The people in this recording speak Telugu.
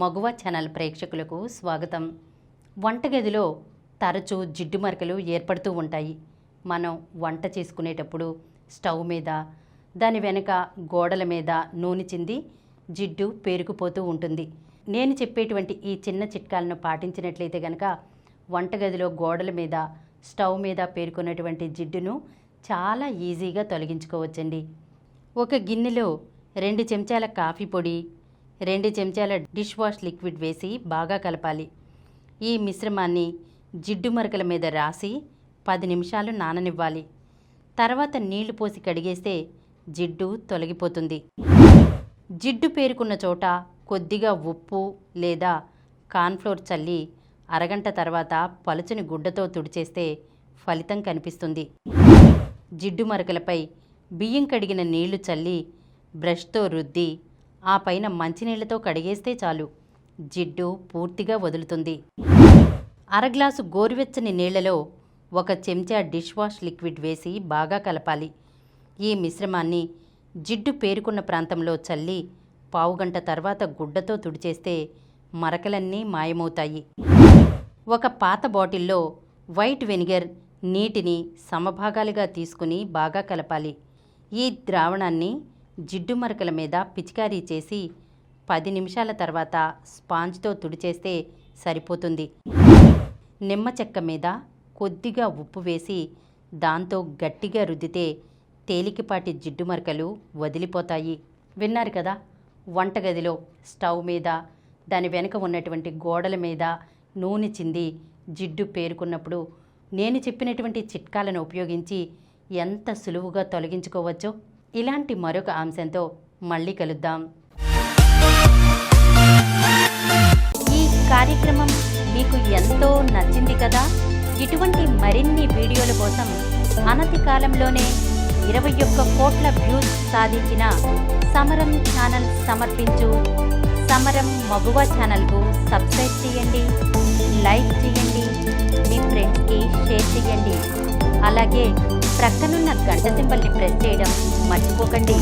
మగువ ఛానల్ ప్రేక్షకులకు స్వాగతం. వంటగదిలో తరచూ జిడ్డు మరకలు ఏర్పడుతూ ఉంటాయి. మనం వంట చేసుకునేటప్పుడు స్టవ్ మీద, దాని వెనక గోడల మీద నూనె చింది జిడ్డు పేరుకుపోతూ ఉంటుంది. నేను చెప్పేటువంటి ఈ చిన్న చిట్కాలను పాటించినట్లయితే కనుక వంటగదిలో గోడల మీద, స్టవ్ మీద పేరుకున్నటువంటి జిడ్డును చాలా ఈజీగా తొలగించుకోవచ్చండి. ఒక గిన్నెలో 2 చెంచాల కాఫీ పొడి, 2 చెంచాల డిష్ వాష్ లిక్విడ్ వేసి బాగా కలపాలి. ఈ మిశ్రమాన్ని జిడ్డు మరకల మీద రాసి 10 నిమిషాలు నాననివ్వాలి. తర్వాత నీళ్లు పోసి కడిగేస్తే జిడ్డు తొలగిపోతుంది. జిడ్డు పేరుకున్న చోట కొద్దిగా ఉప్పు లేదా కార్న్ఫ్లోర్ చల్లి అరగంట తర్వాత పలుచని గుడ్డతో తుడిచేస్తే ఫలితం కనిపిస్తుంది. జిడ్డు మరకలపై బియ్యం కడిగిన నీళ్లు చల్లి బ్రష్తో రుద్ది ఆ పైన మంచినీళ్లతో కడిగేస్తే చాలు, జిడ్డు పూర్తిగా వదులుతుంది. అరగ్లాసు గోరువెచ్చని నీళ్లలో 1 చెంచా డిష్ వాష్ లిక్విడ్ వేసి బాగా కలపాలి. ఈ మిశ్రమాన్ని జిడ్డు పేరుకున్న ప్రాంతంలో చల్లి పావుగంట తర్వాత గుడ్డతో తుడిచేస్తే మరకలన్నీ మాయమవుతాయి. ఒక పాత బాటిల్లో వైట్ వెనిగర్, నీటిని సమభాగాలుగా తీసుకుని బాగా కలపాలి. ఈ ద్రావణాన్ని జిడ్డు మరకల మీద పిచికారీ చేసి 10 నిమిషాల తర్వాత స్పాంజ్తో తుడిచేస్తే సరిపోతుంది. నిమ్మ చెక్క మీద కొద్దిగా ఉప్పు వేసి దాంతో గట్టిగా రుద్దితే తేలికపాటి జిడ్డు మరకలు వదిలిపోతాయి. విన్నారు కదా, వంటగదిలో స్టవ్ మీద, దాని వెనుక ఉన్నటువంటి గోడల మీద నూనె చింది జిడ్డు పేరుకున్నప్పుడు నేను చెప్పినటువంటి చిట్కాలను ఉపయోగించి ఎంత సులువుగా తొలగించుకోవచ్చో. ఇలాంటి మరొక అంశంతో మళ్ళీ కలుద్దాం. ఈ కార్యక్రమం మీకు ఎంతో నచ్చింది కదా. ఇటువంటి మరిన్ని వీడియోల కోసం అనతి కాలంలోనే 21 కోట్ల వ్యూస్ సాధించిన సమరం ఛానల్ సమర్పించు సమరం మగువ ఛానల్కు సబ్స్క్రైబ్ చేయండి, లైక్ చేయండి, మీ ఫ్రెండ్స్కి షేర్ చేయండి. అలాగే ప్రక్కనున్న గంట సింబల్ని ప్రెస్ చేయడం మర్చిపోకండి.